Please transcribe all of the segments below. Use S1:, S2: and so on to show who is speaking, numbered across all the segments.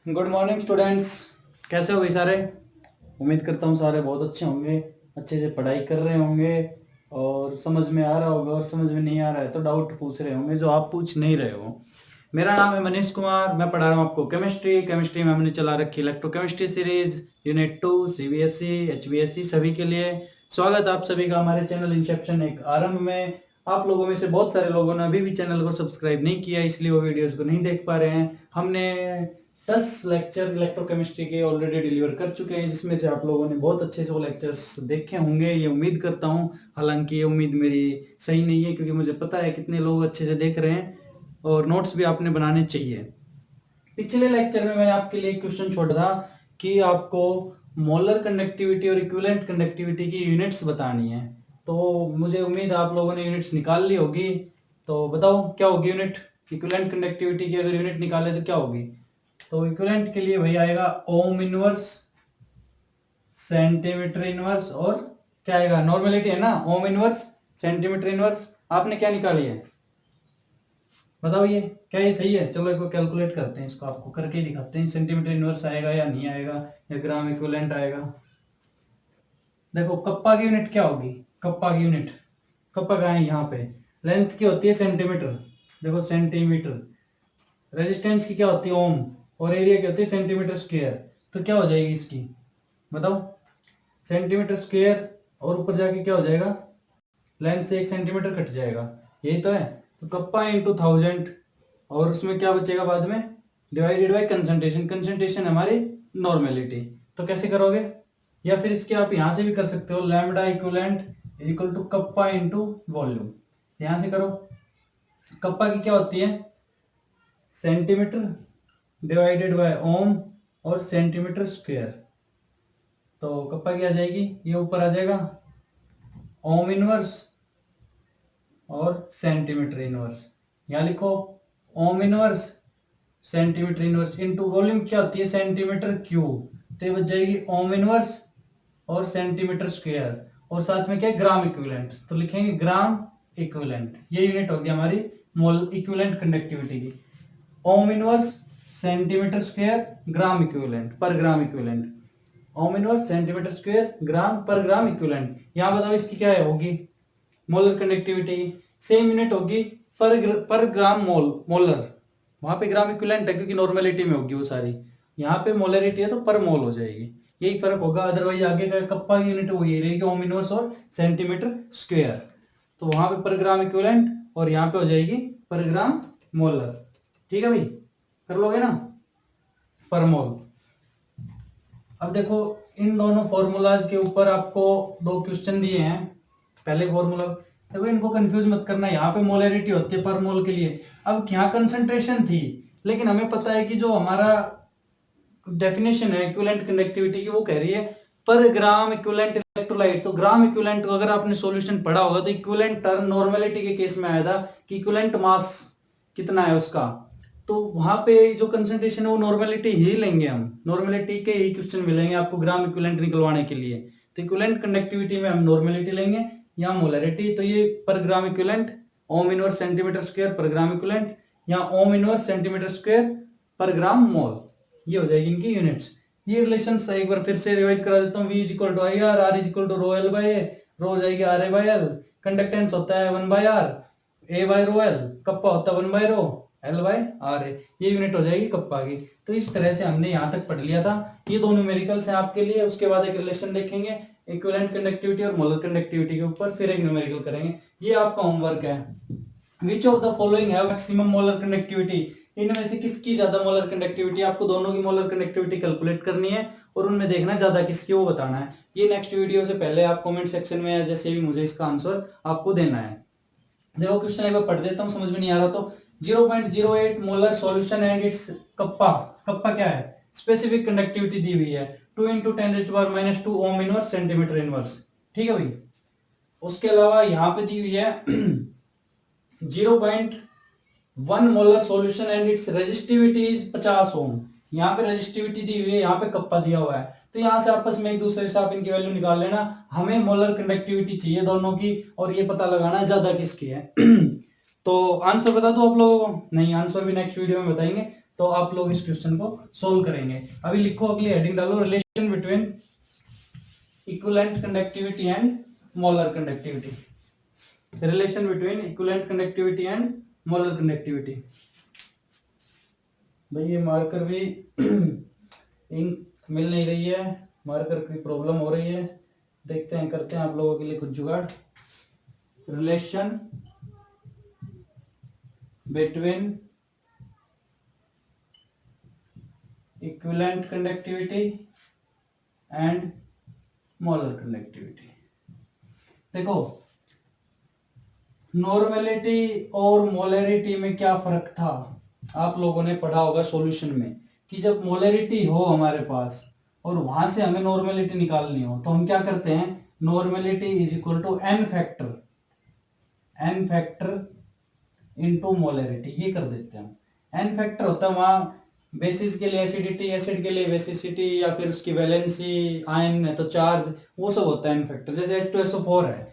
S1: Good morning students. कैसे हो भाई सारे? उम्मीद करता हूँ सारे बहुत अच्छे होंगे, अच्छे से पढ़ाई कर रहे होंगे और समझ में आ रहा होगा, और समझ में नहीं आ रहा है तो डाउट पूछ रहे होंगे जो आप पूछ नहीं रहे हो। मेरा नाम है मनीष कुमार, मैं पढ़ा रहा हूँ आपको केमिस्ट्री में हमने चला रखी electrochemistry series unit 2 CBSE HBSE सभी के लिए। स्वागत आप सभी का हमारे चैनल इंसेप्शन एक आरंभ में। आप लोगों में से बहुत सारे लोगों ने अभी भी चैनल को सब्सक्राइब नहीं किया, इसलिए वो वीडियोस को नहीं देख पा रहे हैं। हमने 10 लेक्चर इलेक्ट्रोकेमिस्ट्री के ऑलरेडी डिलीवर कर चुके हैं, जिसमें से आप लोगों ने बहुत अच्छे से वो लेक्चर्स देखे होंगे, ये उम्मीद करता हूं। हालांकि ये उम्मीद मेरी सही नहीं है, क्योंकि मुझे पता है कितने लोग अच्छे से देख रहे हैं, और नोट्स भी आपने बनाने चाहिए। पिछले लेक्चर में मैंने आपके लिए क्वेश्चन छोड़ा था कि आपको मोलर कंडक्टिविटी और इक्विवेलेंट कंडक्टिविटी की यूनिट्स बतानी है। तो मुझे उम्मीद है आप लोगों ने यूनिट्स निकाल ली होगी। तो बताओ क्या होगी यूनिट? इक्विवेलेंट कंडक्टिविटी की अगर यूनिट निकाले तो क्या होगी? तो इक्विवेलेंट के लिए वही आएगा ओम इनवर्स, सेंटीमीटर इनवर्स, और क्या आएगा? नॉर्मेलिटी है ना, ओम इनवर्स सेंटीमीटर इनवर्स। आपने क्या निकाली है बताओ, ये क्या ये सही है? चलो एक बार कैलकुलेट करते हैं, इसको आपको करके दिखाते हैं। सेंटीमीटर इनवर्स आएगा या नहीं आएगा, या ग्राम इक्विवेलेंट आएगा। देखो कप्पा की यूनिट क्या होगी? कप्पा की यूनिट, कप्पा कहाँ है? यहाँ पे। लेंथ की होती है सेंटीमीटर, देखो सेंटीमीटर। रेजिस्टेंस की क्या होती है? ओम। और एरिया की होती है सेंटीमीटर स्क्वायर। तो क्या हो जाएगी इसकी बताओ? सेंटीमीटर स्क्वायर, और ऊपर जाके क्या हो जाएगा? लेंथ से 1 सेंटीमीटर कट जाएगा, यही तो है। तो कप्पा इंटू 1000, और उसमें क्या बचेगा बाद में? Divided by concentration. कंसंट्रेशन हमारी नॉर्मेलिटी। तो कैसे करोगे? या फिर इसके आप यहां से भी कर सकते हो, lambda equivalent is equal to kappa into volume. यहां से करो। कप्पा की क्या होती है? सेंटीमीटर डिवाइडेड बाय ओम और सेंटीमीटर स्क्वायर। तो कप्पा की आ जाएगी, ये ऊपर आ जाएगा ओम इनवर्स और सेंटीमीटर इनवर्स। यहां लिखो ओम inverse centimetre inverse into volume क्या होती है? Centimetre cube. तो बच जाएगी ओम इनवर्स और सेंटीमीटर स्क्वायर, और साथ में क्या है? Gram equivalent. तो लिखेंगे ग्राम इक्विवेलेंट। ये यूनिट होगी हमारी मोल इक्विवेलेंट कंडक्टिविटी की। Ohm inverse centimetre square gram equivalent per gram equivalent. Ohm inverse centimetre square gram per gram equivalent. यहां बताओ इसकी क्या है होगी? Molar conductivity. सेम यूनिट होगी पर ग्राम मोलर। वहां पे ग्राम इक्विवेलेंट है क्योंकि नॉर्मेलिटी में होगी वो सारी। यहाँ पे मोलरिटी है तो पर मोल हो जाएगी, यही फर्क होगा। अदरवाइज आगे का कप्पा की यूनिट वही रहेगी, ओम इनवर्स और सेंटीमीटर स्क्वायर। तो वहां पे पर ग्राम इक्विवेलेंट, और यहाँ पे हो जाएगी पर ग्राम मोलर। ठीक है भाई, कर लोगे ना? पर मोल। अब देखो इन दोनों फॉर्मूलाज के ऊपर आपको 2 क्वेश्चन दिए हैं। पहले फॉर्मूला देखो, इनको कंफ्यूज मत करना। यहाँ पे मोलरिटी होती है पर मोल के लिए। अब यहाँ कंसंट्रेशन थी, लेकिन हमें पता है कि जो हमारा डेफिनेशन है इक्विवेलेंट कंडक्टिविटी की, वो कह रही है पर ग्राम इक्विवेलेंट इलेक्ट्रोलाइट। तो ग्राम इक्विवेलेंट को अगर आपने सॉल्यूशन पढ़ा होगा तो इक्विवेलेंट टर्म नॉर्मेलिटी के केस में आया था कि इक्विवेलेंट मास कितना है उसका। तो वहां पे जो कंसंट्रेशन है वो नॉर्मेलिटी ही लेंगे हम, नॉर्मेलिटी के ही क्वेश्चन मिलेंगे आपको ग्राम इक्विवेलेंट निकलवाने के लिए। तो इक्विवेलेंट कंडक्टिविटी में हम नॉर्मेलिटी लेंगे, यहाँ मोलरिटी। तो ये पर gram equivalent ohm inverse centimetre square पर ग्राम इक्विवेलेंट, यहाँ ओम इनवर्स सेंटीमीटर स्क्वायर पर ग्राम मोल। ये हो जाएगी इनकी यूनिट्स। ये रिलेशन एक बार फिर से रिवाइज करा देता हूँ। V is equal to I R, R is equal to rho L by A, rho हो जाएगी R A by L, conductance होता है 1 by R, A by rho L, kappa होता है 1 by rho L by R A. ये unit हो जाएगी kappa की। तो इस तरह से हमने यहाँ तक पढ़ लिया था। ये दोनों न्यूमेरिकल्स हैं आपके लिए। उसके बाद एक रिलेशन देखेंगे इक्विवेलेंट कंडक्टिविटी और मोलर कंडक्टिविटी के ऊपर, फिर एक न्यूमेरिकल करेंगे। ये आपका होमवर्क है। विच ऑफ द फॉलोइंग है मैक्सिमम मोलर कंडक्टिविटी? इनमें से किसकी ज्यादा मोलर कंडक्टिविटी? आपको दोनों की मोलर कंडक्टिविटी कैलकुलेट करनी है और उनमें देखना है ज्यादा किसकी, वो बताना है। ये नेक्स्ट वीडियो से पहले आप कमेंट सेक्शन में जैसे भी मुझे इसका आंसर आपको देना है। देखो क्वेश्चन एक बार पढ़ देता हूँ, समझ में नहीं आ रहा तो। 0.08 molar solution and it's kappa. Kappa क्या है? स्पेसिफिक कंडक्टिविटी दी हुई है 2 × 10⁻⁻2 ओम इनवर्स सेंटीमीटर इनवर्स। ठीक है भाई। उसके अलावा यहाँ पे दी हुई है 0.1 molar solution and it's resistivity is 50 ओम। यहाँ पे रेजिस्टिविटी दी हुई है, यहाँ पे कप्पा दिया हुआ है। तो यहाँ से आपस में एक दूसरे से आप इनकी वैल्यू निकाल लेना। हमें मोलर कंडक्टिविटी चाहिए दोनों की, और ये पता लगाना है ज्यादा किसकी है। तो आंसर बता दो आप लोगों को? नहीं, आंसर भी नेक्स्ट वीडियो में बताएंगे। तो आप लोग इस क्वेश्चन को सोल्व करेंगे। अभी लिखो, अगली हेडिंग डालो, relation between equivalent conductivity and molar conductivity. Relation between equivalent conductivity and molar conductivity. भाई ये मार्कर भी इंक मिल नहीं रही है, मार्कर की प्रॉब्लम हो रही है, देखते हैं, करते हैं आप लोगों के लिए कुछ जुगाड़। Relation between equivalent conductivity and molar conductivity. देखो, नॉर्मेलिटी और मोलरिटी में क्या फर्क था, आप लोगों ने पढ़ा होगा सॉल्यूशन में, कि जब मोलरिटी हो हमारे पास और वहां से हमें नॉर्मेलिटी निकालनी हो तो हम क्या करते हैं, normality is equal to N factor into molarity, ये कर देते हैं। एन फैक्टर होता है वहां बेसिस के लिए एसिडिटी, एसिड के लिए बेसिसिटी, या फिर उसकी वैलेंसी, आयन है तो चार्ज, वो सब होता है एन फैक्टर। जैसे H2SO4 है,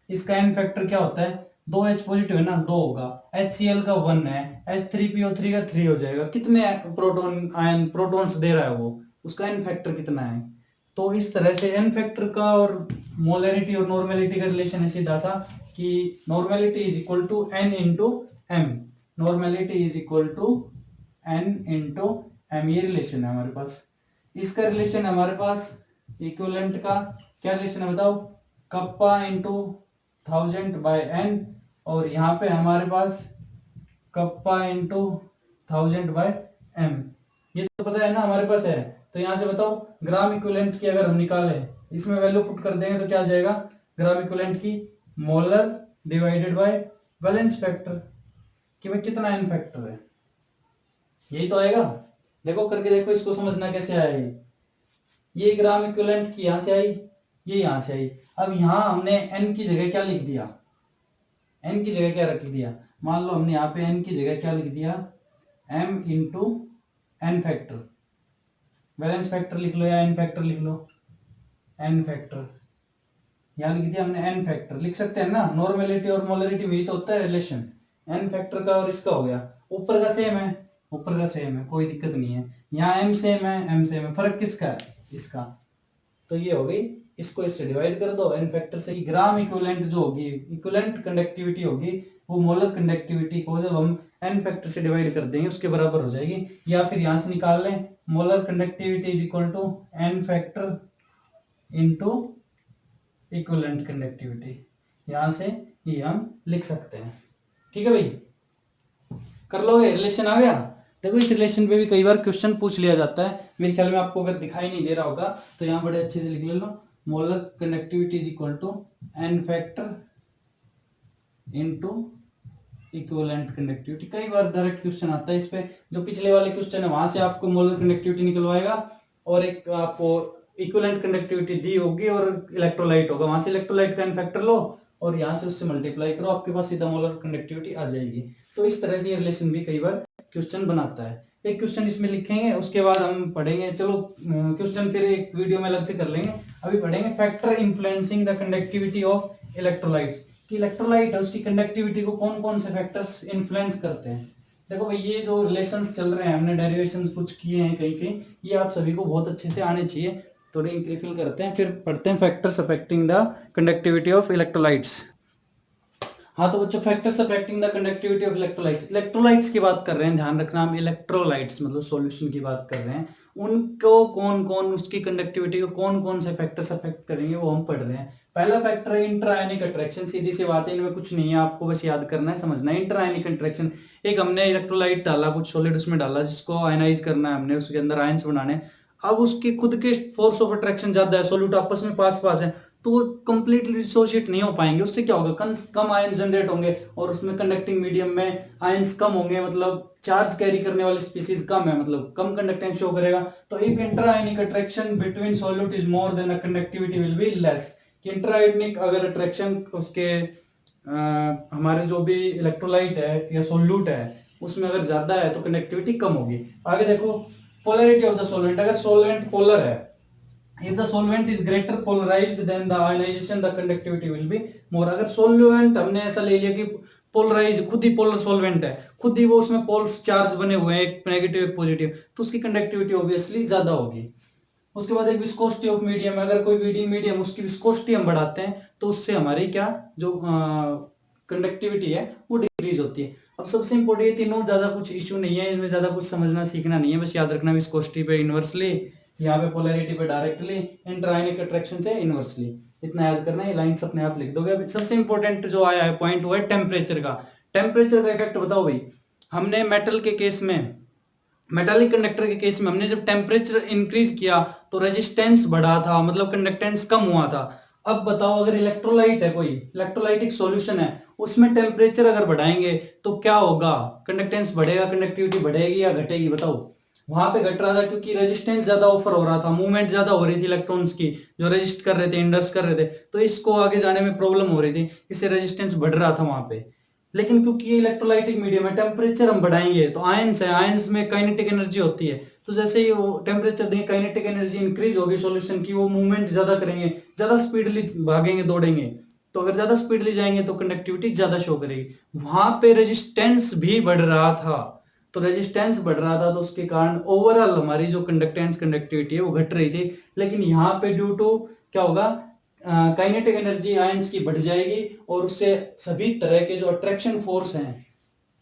S1: इसका एन फैक्टर क्या होता है, 2H पॉजिटिव है ना, 2 होगा, HCl का 1 है, H3PO3 का 3 हो जाएगा। कितने प्रोटॉन आयन प्रोटॉन्स दे रहा है वो, उसका एन फैक्टर कितना है। तो इस तरह से एन फैक्टर का और मोलरिटी और नॉर्मेलिटी का रिलेशन है सीधा सा, कि normality is equal to n into M, normality is equal to n into M, ये रिलेशन है हमारे पास। इसका रिलेशन है हमारे पास इक्विवेलेंट का, क्या रिलेशन है बताओ, कप्पा इंटू 1000 बाय एन, और यहाँ पे हमारे पास कप्पा इंटू 1000 बाय एम, ये तो पता है ना हमारे पास है। तो यहाँ से बताओ ग्राम इक्विवेलेंट की अगर हम निकालें, इसमें वैल्यू पुट कर देंगे तो क्या आ जाएगा, ग्राम इक्विवेलेंट की molar divided by valence factor, कि भाई कितना एन फैक्टर है, यही तो आएगा। देखो करके देखो, इसको समझना कैसे आया ये ग्राम इक्विवेलेंट की यहाँ से आई, ये यहाँ से आई। अब यहाँ हमने n की जगह क्या लिख दिया, n की जगह क्या रख दिया, मान लो हमने यहाँ पे n की जगह क्या लिख दिया, m into n factor, balance factor लिख लो या n फैक्टर लिख लो, n फैक्टर, यहाँ लिख दिया हमने n फैक्टर, लिख सकते हैं ना, नॉर्मेलिटी और मोलरिटी में तो होता है रिलेशन, n फैक्टर का और इसका हो गया, ऊपर का सेम है, ऊपर का सेम है, कोई दिक्कत नहीं है। यहाँ m सेम है, m सेम है, फर्क किसका है, इसका। तो ये हो गई, इसको इससे डिवाइड कर दो n फैक्टर से। ग्राम इक्विवेलेंट जो होगी, इक्विवेलेंट कंडक्टिविटी होगी, वो मोलर कंडक्टिविटी को जब हम n फैक्टर से डिवाइड कर देंगे उसके बराबर हो जाएगी। या फिर यहां से निकाल लें, molar conductivity is equal to n factor into equivalent conductivity, यहां से ये हम लिख सकते हैं। ठीक है भाई, कर लोगे, रिलेशन आ गया। देखो इस रिलेशन पे भी कई बार क्वेश्चन पूछ लिया जाता है, मेरे ख्याल में आपको अगर दिखाई नहीं दे रहा होगा तो यहाँ बड़े अच्छे से लिख ले लो, molar conductivity is equal to N factor into equivalent conductivity. कई बार डायरेक्ट क्वेश्चन आता है इस पे, जो पिछले वाले क्वेश्चन है वहां से आपको मोलर कंडक्टिविटी निकलवाएगा, और एक आपको इक्विवेलेंट कंडक्टिविटी दी होगी और इलेक्ट्रोलाइट होगा, वहां से इलेक्ट्रोलाइट का एन फैक्टर लो और यहाँ से उससे मल्टीप्लाई करो, आपके पास सीधा मोलर कंडक्टिविटी आ जाएगी। तो इस तरह से ये रिलेशन भी कई बार क्वेश्चन बनाता है। एक क्वेश्चन इसमें लिखेंगे, उसके बाद हम पढ़ेंगे, चलो क्वेश्चन फिर एक वीडियो में अलग से कर लेंगे। अभी पढ़ेंगे factor influencing the conductivity of electrolytes, कि इलेक्ट्रोलाइट है उसकी कंडक्टिविटी को कौन कौन से फैक्टर्स इन्फ्लुएंस करते हैं। देखो भाई ये जो रिलेशंस चल रहे हैं, हमने डेरिवेशन कुछ किए हैं कहीं कहीं, ये आप सभी को बहुत अच्छे से आने चाहिए। थोड़ी रिफिल करते हैं, फिर पढ़ते हैं factors affecting the conductivity of electrolytes. हाँ तो बच्चों, factors affecting the conductivity of electrolytes, electrolytes की बात कर रहे हैं, ध्यान रखना, हम इलेक्ट्रोलाइट्स मतलब सॉल्यूशन की बात कर रहे हैं, उनको कौन कौन, उसकी कंडक्टिविटी को कौन कौन से फैक्टर्स अफेक्ट करेंगे वो हम पढ़ रहे हैं। पहला फैक्टर है इंटरआयनिक अट्रैक्शन, सीधी सी बात है, इनमें कुछ नहीं है, आपको बस याद करना है, समझना है। इंटरआयनिक अट्रैक्शन, एक हमने इलेक्ट्रोलाइट डाला, कुछ सॉलिड उसमें डाला, जिसको आयनाइज करना है हमने, उसके अंदर आयंस बनाने। अब उसके खुद के फोर्स ऑफ अट्रैक्शन ज्यादा है, सोल्यूट आपस में पास पास है, तो वो कंप्लीटली डिसोशिएट नहीं हो पाएंगे। उससे क्या होगा, कम आयन जनरेट होंगे और उसमें कंडक्टिंग मीडियम में आयंस कम होंगे, मतलब चार्ज कैरी करने वाली स्पीसीज कम है, मतलब कम कंडक्टेंस शो करेगा। तो if interionic attraction between solute is more than a conductivity will be less, कि इंटरआयनिक अगर अट्रैक्शन उसके हमारे जो भी इलेक्ट्रोलाइट है या सोल्यूट है उसमें अगर ज्यादा है तो कंडक्टिविटी कम होगी। आगे देखो पोलैरिटी ऑफ द सॉल्वेंट, अगर सॉल्वेंट पोलर है, if the solvent is greater polarized than the ionization the conductivity will be more। अगर solvent हमने ऐसा ले लिया कि पोलराइज, खुद ही पोलर सॉल्वेंट है, खुद ही वो उसमें पोल्स चार्ज बने हुए हैं, एक नेगेटिव एक पॉजिटिव, तो उसकी कंडक्टिविटी ऑब्वियसली ज्यादा होगी। उसके बाद एक विस्कोसिटी ऑफ मीडियम, अगर कोई मीडियम उसकी विस्कोसिटी हम बढ़ाते हैं तो उससे हमारी क्या जो कंडक्टिविटी है वो डिक्रीज होती है। अब सबसे इंपॉर्टेंट, ये तीनों ज्यादा कुछ इश्यू नहीं है, इनमें ज्यादा कुछ समझना सीखना नहीं है, बस याद रखना विस्कोसिटी पे इनवर्सली, यहाँ पे पोलैरिटी पे डायरेक्टली, इंटरआयनिक अट्रैक्शन से इनवर्सली, इतना याद करना है, लाइंस अपने आप लिख दोगे। सबसे इंपॉर्टेंट जो आया है पॉइंट वो है टेम्परेचर का। टेम्परेचर का इफेक्ट बताओ भाई। हमने मेटल के केस में, मेटालिक कंडक्टर के केस में हमने जब टेम्परेचर इंक्रीज किया तो रेजिस्टेंस बढ़ा था, मतलब कंडक्टेंस कम हुआ था। अब बताओ अगर इलेक्ट्रोलाइट है, कोई इलेक्ट्रोलाइटिक सॉल्यूशन है, उसमें टेम्परेचर अगर बढ़ाएंगे तो क्या होगा, कंडक्टेंस बढ़ेगा, कंडक्टिविटी बढ़ेगी या घटेगी बताओ। वहां पे घट रहा था क्योंकि रेजिस्टेंस ज्यादा ऑफर हो रहा था, मूवमेंट ज्यादा हो रही थी इलेक्ट्रॉन्स की, जो रेजिस्ट कर रहे थे, इंडस कर रहे थे, तो इसको आगे जाने में प्रॉब्लम हो रही थी, इससे रेजिस्टेंस बढ़ रहा था वहां पे। लेकिन क्योंकि ये इलेक्ट्रोलाइटिक मीडियम है, टेम्परेचर हम बढ़ाएंगे तो आयंस है, आयंस में काइनेटिक एनर्जी होती है, तो जैसे ही वो टेम्परेचर देंगे काइनेटिक एनर्जी इंक्रीज होगी सॉल्यूशन की, वो मूवमेंट ज्यादा करेंगे, ज्यादा स्पीडली भागेंगे, दौड़ेंगे, तो अगर ज्यादा स्पीडली जाएंगे तो कंडक्टिविटी ज्यादा शो करेगी। वहां पे रेजिस्टेंस भी बढ़ रहा था, तो रेजिस्टेंस बढ़ रहा था तो उसके कारण ओवरऑल हमारी जो कंडक्टेंस कंडक्टिविटी है वो घट रही थी। लेकिन यहाँ पे ड्यू टू क्या होगा, काइनेटिक एनर्जी आयंस की बढ़ जाएगी और उससे सभी तरह के जो अट्रैक्शन फोर्स हैं,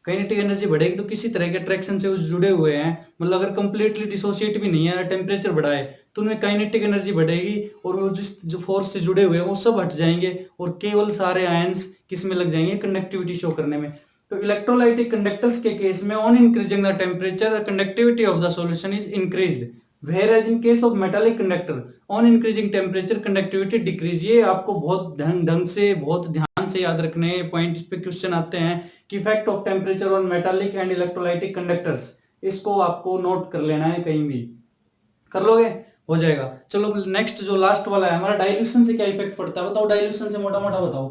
S1: काइनेटिक एनर्जी बढ़ेगी तो किसी तरह के अट्रैक्शन से वो जुड़े हुए हैं, मतलब अगर कंप्लीटली डिसोसिएट भी नहीं है, टेम्परेचर बढ़ाए तो उनमें काइनेटिक एनर्जी बढ़ेगी और वो जिस जो फोर्स से जुड़े हुए हैं वो सब हट जाएंगे और केवल सारे आयंस किस में लग जाएंगे, कंडक्टिविटी शो करने में। तो इलेक्ट्रोलाइटिक कंडक्टर्स के केस में on increasing the temperature the conductivity of the solution is increased, whereas in case of metallic conductor on increasing temperature conductivity decrease। ये आपको बहुत ढंग से, बहुत ध्यान से याद रखने पॉइंट, इस पे क्वेश्चन आते हैं कि effect of temperature on metallic and electrolytic conductors, इसको आपको नोट कर लेना है, कहीं भी कर लोगे हो जाएगा। चलो नेक्स्ट जो लास्ट वाला है हमारा, डाइल्यूशन से क्या इफेक्ट पड़ता है बताओ। डाइल्यूशन से मोटा मोटा बताओ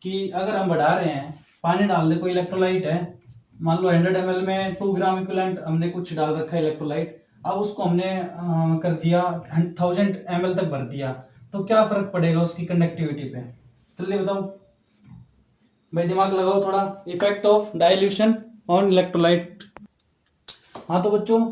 S1: कि अगर हम बढ़ा रहे हैं, पानी डाल दे, कोई इलेक्ट्रोलाइट है, मान लो 100 ml में 2 ग्राम इक्विवेलेंट हमने कुछ डाल रखा है इलेक्ट्रोलाइट, अब उसको हमने कर दिया 1000 ml तक भर दिया, तो क्या फर्क पड़ेगा उसकी कंडक्टिविटी पे, जल्दी बताओ भाई, दिमाग लगाओ थोड़ा। Effect of dilution on electrolyte. हाँ तो बच्चों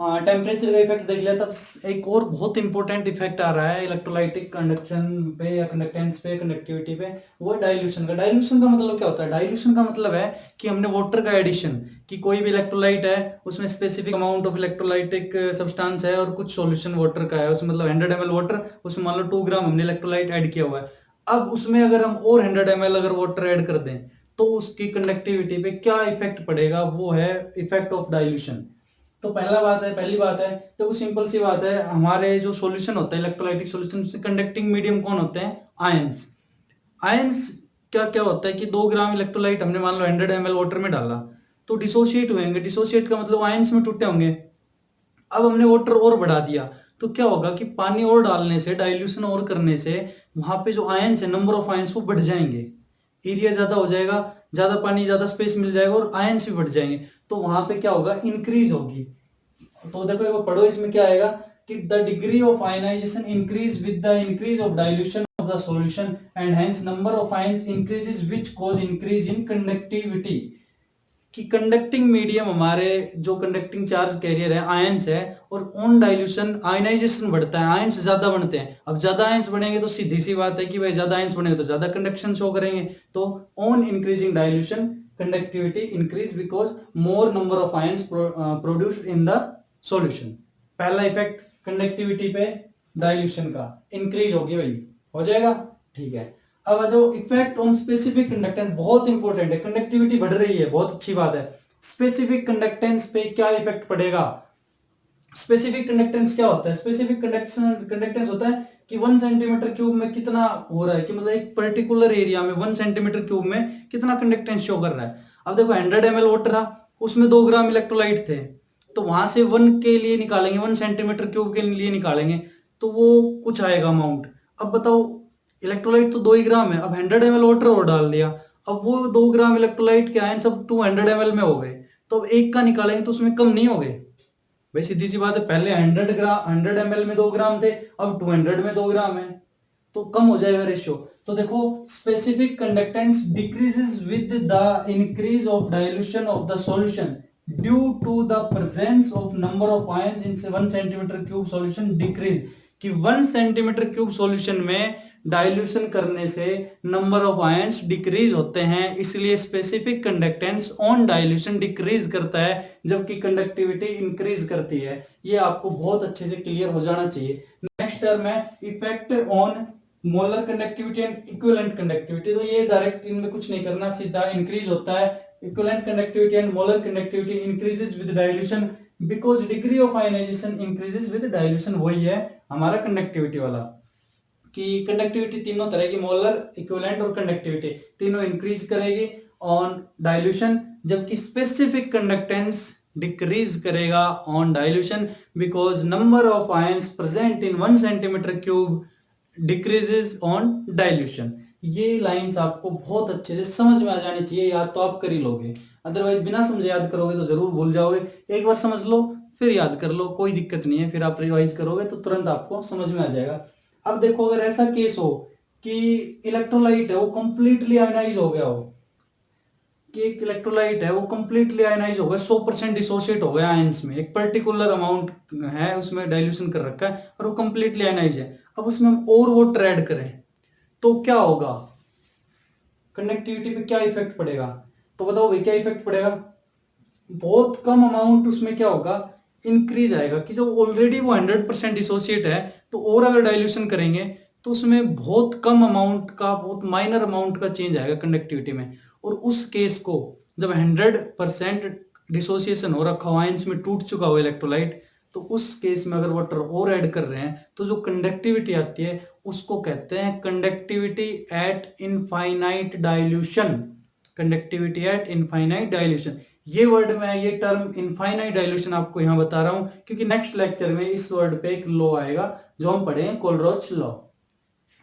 S1: टेम्परेचर का इफेक्ट देख लिया, तब एक और बहुत इंपॉर्टेंट इफेक्ट आ रहा है इलेक्ट्रोलाइटिक कंडक्शन पे या कंडक्टेंस पे, कंडक्टिविटी पे, वो डाइल्यूशन का। डाइल्यूशन का मतलब क्या होता है, डाइल्यूशन का मतलब है कि हमने वाटर का एडिशन, कि कोई भी इलेक्ट्रोलाइट है उसमें specific amount of electrolytic substance है और कुछ सॉल्यूशन वाटर का है, उसमें मतलब 100 ml वाटर, उसमें मान लो 2 ग्राम हमने इलेक्ट्रोलाइट ऐड किया हुआ है, अब उसमें अगर हम और 100 ml अगर वाटर ऐड कर दें तो उसकी कंडक्टिविटी पे क्या इफेक्ट पड़ेगा, वो है इफेक्ट ऑफ डाइल्यूशन। तो पहली बात है, तो सिंपल सी बात है, हमारे जो सॉल्यूशन होता है इलेक्ट्रोलाइटिक सॉल्यूशन, उससे कंडक्टिंग मीडियम कौन होते हैं, आयंस। आयंस क्या क्या होता है कि 2 ग्राम इलेक्ट्रोलाइट हमने मान लो 100 ml वाटर में डाला तो डिसोशिएट हुएंगे, डिसोशिएट का मतलब आयंस में टूटे होंगे। अब हमने वाटर और बढ़ा दिया तो क्या होगा कि पानी और डालने से, डाइल्यूशन और करने से वहां पे जो आयंस है, नंबर ऑफ आयंस वो बढ़ जाएंगे, एरिया ज्यादा हो जाएगा, ज्यादा पानी, ज्यादा स्पेस मिल जाएगा और आयंस भी बढ़ जाएंगे, तो वहां पे क्या होगा, इंक्रीज होगी। तो देखो एक बार पढ़ो, इसमें क्या आएगा कि the degree of ionisation increase with the increase of dilution of the solution and hence number of ions increases which cause increase in conductivity. कि कंडक्टिंग मीडियम, हमारे जो कंडक्टिंग चार्ज कैरियर है आयंस है, और ऑन डाइल्यूशन आयनाइजेशन बढ़ता है, ions ज्यादा बनते हैं। अब ज्यादा आयंस बढ़ेंगे तो सीधी सी बात है कि भाई ज्यादा आयंस बढ़ेंगे तो ज्यादा कंडक्शन शो करेंगे, तो on increasing dilution conductivity increase because more number of ions produced in the solution. पहला इफेक्ट कंडक्टिविटी पे डाइल्यूशन का, इंक्रीज होगी भाई, हो जाएगा, ठीक है। अब जो इफेक्ट ऑन स्पेसिफिक कंडक्टेंस, बहुत इंपॉर्टेंट है, कंडक्टिविटी बढ़ रही है, बहुत अच्छी बात है, स्पेसिफिक कंडक्टेंस पे क्या इफेक्ट पड़ेगा। स्पेसिफिक कंडक्टेंस क्या होता है, स्पेसिफिक कंडक्टेंस होता है कि 1 सेंटीमीटर क्यूब में कितना हो रहा है, कि मतलब एक पर्टिकुलर एरिया में 1 सेंटीमीटर क्यूब में कितना कंडक्टेंस शो कर रहा है। अब देखो 100 ml वाटर था, उसमें 2 ग्राम इलेक्ट्रोलाइट थे, तो वहां से 1 के लिए निकालेंगे, 1 सेंटीमीटर क्यूब के लिए निकालेंगे तो वो कुछ आएगा अमाउंट। अब बताओ इलेक्ट्रोलाइट तो 2 ही ग्राम है, अब 100 ml वाटर और डाल दिया, अब वो 2 ग्राम इलेक्ट्रोलाइट के आयन सब 200 ml में हो गए, तो अब एक का निकालेंगे तो उसमें कम नहीं हो गए भाई, सीधी सी बात है, पहले 100 ml में 2 ग्राम थे, अब 200 में 2 ग्राम है, तो कम हो जाएगा रेशियो। तो देखो specific conductance decreases with the increase of dilution of the solution due to the presence of number of ions in 1 centimetre cube solution decrease, कि 1 सेंटीमीटर क्यूब सॉल्यूशन में डाइल्यूशन करने से नंबर ऑफ आयंस डिक्रीज होते हैं, इसलिए specific conductance on dilution decrease करता है जबकि कंडक्टिविटी इंक्रीज करती है। ये आपको बहुत अच्छे से क्लियर हो जाना चाहिए। नेक्स्ट टर्म है effect on molar conductivity and equivalent conductivity. तो ये डायरेक्ट इनमें कुछ नहीं करना, सीधा इंक्रीज होता है। Equivalent conductivity and molar conductivity increases with dilution because degree of ionisation increases with dilution. वही है हमारा कंडक्टिविटी वाला, कि कंडक्टिविटी तीनों तरह की, मोलर, इक्विवेलेंट और कंडक्टिविटी, तीनों इंक्रीज करेगी ऑन डाइल्यूशन, जबकि स्पेसिफिक कंडक्टेंस डिक्रीज करेगा on dilution because number of ions present in 1 centimetre cube decreases on dilution. ये लाइंस आपको बहुत अच्छे से समझ में आ जानी चाहिए, याद तो आप कर ही लोगे, अदरवाइज बिना समझे याद करोगे तो जरूर भूल जाओगे। एक बार समझ लो फिर याद कर लो, कोई दिक्कत नहीं है, फिर आप रिवाइज करोगे तो तुरंत आपको समझ में आ जाएगा। अब देखो अगर ऐसा केस हो कि इलेक्ट्रोलाइट है वो कंप्लीटली आयनाइज हो गया हो, कि एक इलेक्ट्रोलाइट है वो कंप्लीटली आयनाइज हो गया, 100% डिसोसिएट हो गया आयंस में, एक पर्टिकुलर अमाउंट है उसमें डाइल्यूशन कर रखा है और वो कंप्लीटली आयनाइज है, अब उसमें हम और वो ऐड करें तो क्या होगा, कंडक्टिविटी पे क्या इफेक्ट पड़ेगा? तो बताओ भाई क्या इफेक्ट पड़ेगा? बहुत कम अमाउंट उसमें क्या होगा, इंक्रीज आएगा, कि जो ऑलरेडी वो 100% डिसोसिएट है तो और अगर डाइल्यूशन करेंगे तो उसमें बहुत कम अमाउंट का, बहुत माइनर अमाउंट का चेंज आएगा कंडक्टिविटी में। और उस केस को जब 100% डिसोसिएशन हो रखा हो, आयंस में टूट चुका हो इलेक्ट्रोलाइट, तो उस केस में अगर वाटर और ऐड कर रहे हैं तो जो कंडक्टिविटी आती है उसको कहते हैं conductivity eight infinite dilution. Conductivity eight infinite dilution, ये वर्ड में, ये टर्म इनफाइनाइट डाइल्यूशन आपको यहां बता रहा हूं क्योंकि नेक्स्ट लेक्चर में इस वर्ड पे एक लॉ आएगा जो हम पढ़ेंगे, कोलरोच लॉ।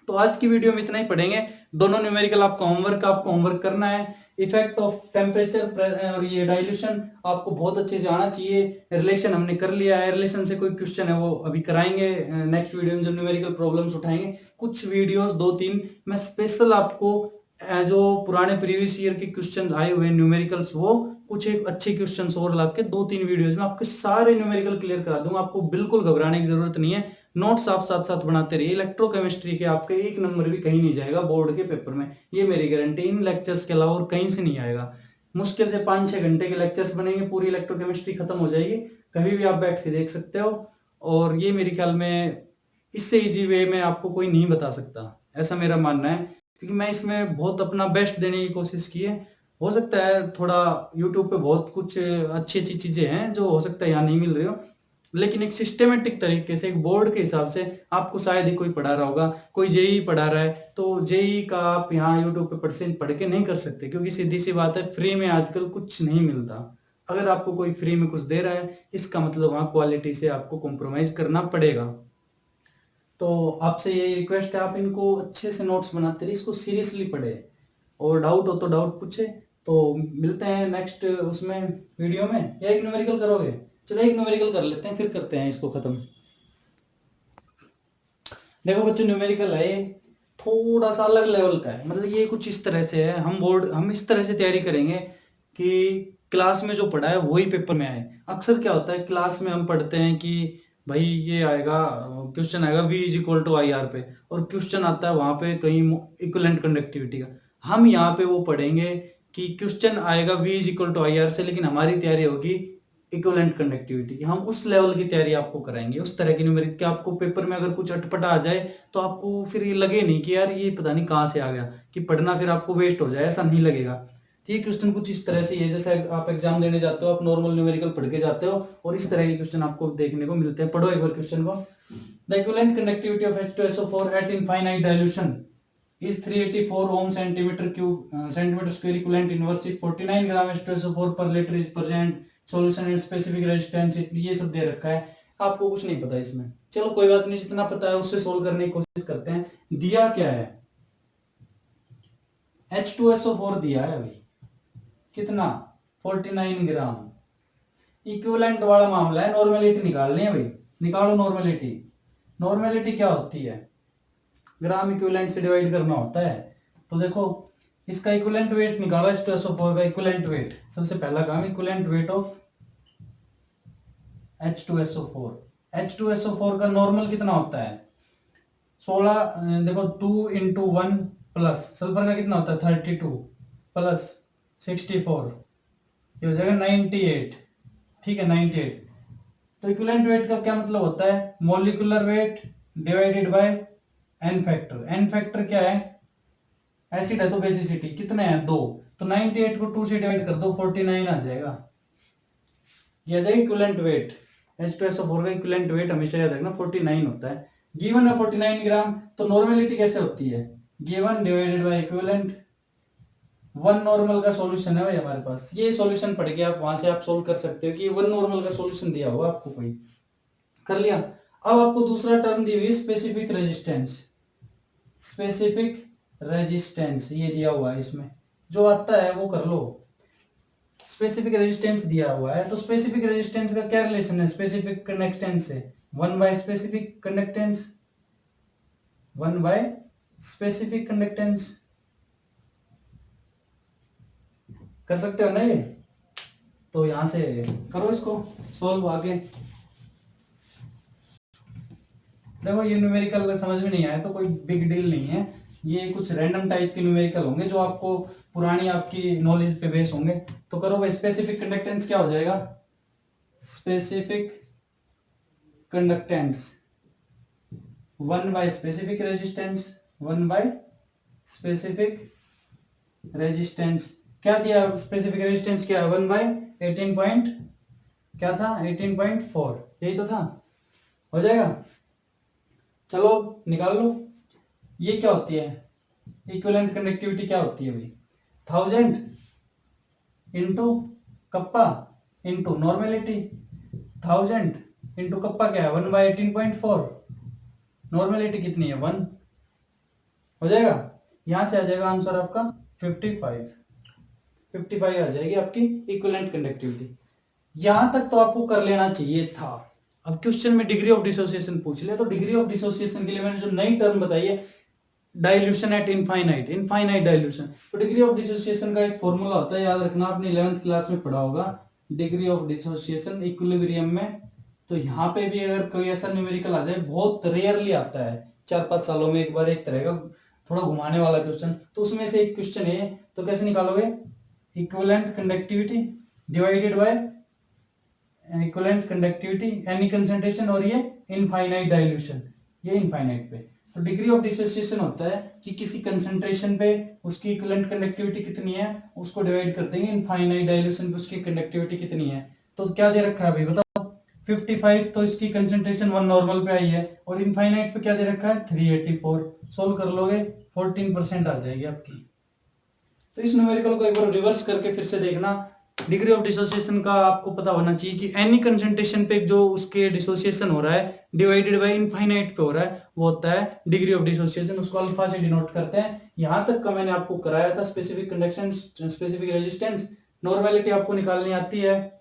S1: तो आज की वीडियो में इतना ही पढ़ेंगे, दोनों न्यूमेरिकल आपको होमवर्क करना है। इफेक्ट ऑफ टेम्परेचर और ये डाइल्यूशन आपको बहुत अच्छे से आना चाहिए। रिलेशन हमने कर लिया है, रिलेशन से कोई क्वेश्चन है वो अभी कराएंगे नेक्स्ट वीडियो में जब न्यूमेरिकल प्रॉब्लम्स उठाएंगे। कुछ वीडियोस 2-3 मैं स्पेशल आपको जो पुराने प्रीवियस ईयर के क्वेश्चन आए हुए न्यूमेरिकल्स, वो कुछ एक अच्छे क्वेश्चंस और लाके 2-3 वीडियोस में आपके सारे न्यूमेरिकल क्लियर करा दूंगा। आपको बिल्कुल घबराने की जरूरत नहीं है, नोट्स आप साथ साथ बनाते रहिए। इलेक्ट्रोकेमिस्ट्री के आपके 1 नंबर भी कहीं नहीं जाएगा बोर्ड के पेपर में, ये मेरी गारंटी, इन लेक्चर्स के अलावा और कहीं से नहीं आएगा। मुश्किल से 5-6 घंटे के लेक्चर्स बनेंगे, पूरी इलेक्ट्रोकेमिस्ट्री खत्म हो जाएगी, कभी भी आप बैठ के देख सकते हो। और ये मेरे ख्याल में इससे इजी वे में आपको कोई नहीं बता सकता, ऐसा मेरा मानना है, क्योंकि मैं इसमें बहुत अपना बेस्ट देने की कोशिश की है। हो सकता है थोड़ा यूट्यूब पे बहुत कुछ अच्छी अच्छी चीजें हैं जो हो सकता है यहाँ नहीं मिल रही हो, लेकिन एक सिस्टेमेटिक तरीके से, एक बोर्ड के हिसाब से आपको शायद ही कोई पढ़ा रहा होगा। कोई जेई पढ़ा रहा है तो जेई का आप यहाँ यूट्यूब पे परसेंट पढ़ के नहीं कर सकते, क्योंकि सीधी सी बात है फ्री में आजकल कुछ नहीं मिलता। अगर आपको कोई फ्री में कुछ दे रहा है इसका मतलब वहाँ क्वालिटी से आपको कॉम्प्रोमाइज करना पड़ेगा। तो आपसे यही रिक्वेस्ट है, आप इनको अच्छे से नोट्स बनाते रहिए, इसको सीरियसली पढ़े, और डाउट हो तो डाउट पूछे। तो मिलते हैं नेक्स्ट उसमें वीडियो में, या एक न्यूमेरिकल करोगे? चलो एक न्यूमेरिकल कर लेते हैं फिर करते हैं इसको खत्म। देखो बच्चों न्यूमेरिकल है ये, थोड़ा सा अलग लेवल का है, मतलब ये कुछ इस तरह से है, हम इस तरह से तैयारी करेंगे कि क्लास में जो पढ़ा है वही पेपर में आए। अक्सर क्या होता है क्लास में हम पढ़ते हैं कि भाई ये आएगा, क्वेश्चन आएगा V is equal to I R पे, और क्वेश्चन आता है वहां पे कहीं इक्विवेलेंट कंडक्टिविटी का। हम यहाँ पे वो पढ़ेंगे कि क्वेश्चन आएगा V is equal to I R से, लेकिन हमारी तैयारी होगी इक्विवेलेंट कंडक्टिविटी। हम उस लेवल की तैयारी आपको कराएंगे, उस तरह की न्यूमेरिक कि आपको पेपर में अगर कुछ अटपटा आ जाए तो आपको फिर ये लगे नहीं कि यार ये पता नहीं कहाँ से आ गया, कि पढ़ना फिर आपको वेस्ट हो जाए, ऐसा नहीं लगेगा। ठीक, क्वेश्चन कुछ इस तरह से ये, जैसे आप एग्जाम देने जाते हो, आप नॉर्मल न्यूमेरिकल पढ़ के जाते हो और इस तरह के क्वेश्चन आपको देखने को मिलते हैं। पढ़ो एक बार क्वेश्चन को। The equivalent conductivity of H2SO4 eight infinite dilution is 384 ohm centimeter square equivalent inverse if 49 gram H2SO4 per liter is present, solution and specific resistance, ये सब दे रखा है। आपको कुछ नहीं पता इसमें, चलो कोई बात नहीं, जितना पता है उससे सोल्व करने की कोशिश करते हैं। दिया क्या है, H2SO4 दिया है अभी, कितना 49 ग्राम। इक्विवेलेंट वाला मामला है, नॉर्मेलिटी निकालनी है भाई, निकालो नॉर्मेलिटी। नॉर्मेलिटी क्या होती है, ग्राम इक्विवेलेंट से डिवाइड करना होता है। तो देखो इसका इक्विवेलेंट वेट निकालो H2SO4 का इक्विवेलेंट वेट। सबसे पहला काम equivalent weight of H2SO4। H2SO4 का नॉर्मल कितना होता है 16, देखो 2 इंटू 1 प्लस सल्फर का कितना होता है 32 प्लस 64, ये हो जाएगा 98। ठीक है 98। तो इक्विवेलेंट वेट का क्या मतलब होता है molecular weight divided by n factor. N factor क्या है एसिड है तो बेसिसिटी कितने हैं 2, तो 98 को 2 से डिवाइड कर दो 49 आ जाएगा। ये आ जाएगा इक्विवेलेंट वेट। H2SO4 का इक्विवेलेंट वेट हमेशा याद रखना 49 होता है। गिवन है 49 ग्राम, तो नॉर्मेलिटी कैसे होती है given divided by equivalent. One normal का सॉल्यूशन है भाई हमारे पास, ये सॉल्यूशन पढ़ के आप वहां से आप सोल्व कर सकते हो कि वन नॉर्मल का सॉल्यूशन दिया होगा आपको कोई, कर लिया। अब आपको दूसरा टर्म दी हुई स्पेसिफिक रेजिस्टेंस। स्पेसिफिक रेजिस्टेंस ये दिया हुआ है, इसमें जो आता है वो कर लो। स्पेसिफिक रेजिस्टेंस दिया हुआ है, तो स्पेसिफिक रेजिस्टेंस का क्या रिलेशन है स्पेसिफिक कंडक्टेंस से 1 by specific conductance. 1 by specific conductance कर सकते हो ना ये, तो यहां से करो इसको सोल्व आगे। देखो ये न्यूमेरिकल समझ में नहीं आया तो कोई बिग डील नहीं है, ये कुछ रैंडम टाइप के न्यूमेरिकल होंगे जो आपको पुरानी आपकी नॉलेज पे बेस होंगे। तो करो भाई स्पेसिफिक कंडक्टेंस क्या हो जाएगा specific conductance 1 by specific resistance. 1 by specific resistance क्या दिया स्पेसिफिक रेजिस्टेंस क्या 1 बाय 18 पॉइंट क्या था 18.4, यही तो था, हो जाएगा। चलो निकाल लो ये क्या होती है इक्विवेलेंट कंडक्टिविटी क्या होती है भाई 1000 into kappa into normality. 1000 into kappa क्या है 1 बाय 18.4, नॉर्मेलिटी कितनी है 1, हो जाएगा। यहां से आ जाएगा आंसर आपका 55 आ जाएगी आपकी इक्विवेलेंट कंडक्टिविटी। यहां तक तो आपको कर लेना चाहिए था। अब क्वेश्चन में डिग्री ऑफ डिसोसिएशन पूछ लिया, तो डिग्री ऑफ डिसोसिएशन के लिए मैंने जो नई टर्म बताई है dilution eight infinite, infinite dilution. तो डिग्री ऑफ डिसोसिएशन का एक फॉर्मूला होता है, याद रखना आपने 11th क्लास में पढ़ा होगा, डिग्री ऑफ डिसोसिएशन इक्विलिब्रियम में। तो यहाँ पे भी अगर कोई ऐसा न्यूमेरिकल आ जाए, बहुत रेयरली आता है 4-5 सालों में एक बार एक तरह का थोड़ा घुमाने वाला क्वेश्चन, तो उसमें से एक क्वेश्चन है, तो कैसे निकालोगे equivalent conductivity divided by equivalent conductivity any concentration, और ये इनफाइनाइट डाइल्यूशन, ये इनफाइनाइट पे। तो डिग्री ऑफ डिसोसिएशन होता है कि किसी कंसंट्रेशन पे उसकी इक्विवेलेंट कंडक्टिविटी कितनी है उसको डिवाइड कर देंगे इनफाइनाइट डाइल्यूशन पे उसकी कंडक्टिविटी कितनी है। तो क्या दे रखा है भाई बताओ 55, तो इसकी कंसंट्रेशन 1 नॉर्मल पे आई है, और इनफाइनाइट पे क्या दे रखा है 384। सोल्व कर लोगे 14% आ जाएगी आपकी। तो इस न्यूमेरिकल को एक बार रिवर्स करके फिर से देखना। डिग्री ऑफ डिसोसिएशन का आपको पता होना चाहिए कि एनी कंसंट्रेशन पे जो उसके डिसोसिएशन हो रहा है डिवाइडेड बाय इनफाइनाइट पे हो रहा है वो होता है डिग्री ऑफ डिसोसिएशन, उसको अल्फा से डिनोट करते हैं। यहां तक का मैंने आपको कराया था specific conduction specific resistance. Normality आपको निकालनी आती है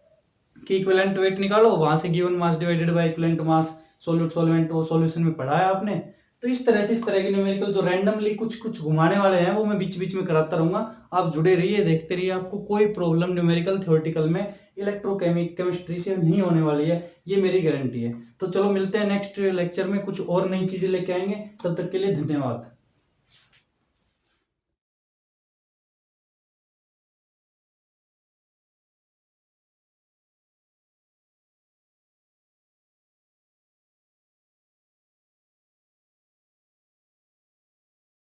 S1: कि इक्विवेलेंट वेट निकालो, वहां से given mass divided by equivalent mass, solute solvent वो सॉल्यूशन में पढ़ा है आपने। तो इस तरह से इस तरह के न्यूमेरिकल जो रैंडमली कुछ कुछ घुमाने वाले हैं वो मैं बीच बीच में कराता रहूंगा, आप जुड़े रहिए देखते रहिए, आपको कोई प्रॉब्लम न्यूमेरिकल थ्योरेटिकल में इलेक्ट्रोकेमिस्ट्री से नहीं होने वाली है, ये मेरी गारंटी है। तो चलो मिलते हैं नेक्स्ट लेक्चर में, कुछ और नई चीजें लेके आएंगे, तब तक के लिए धन्यवाद।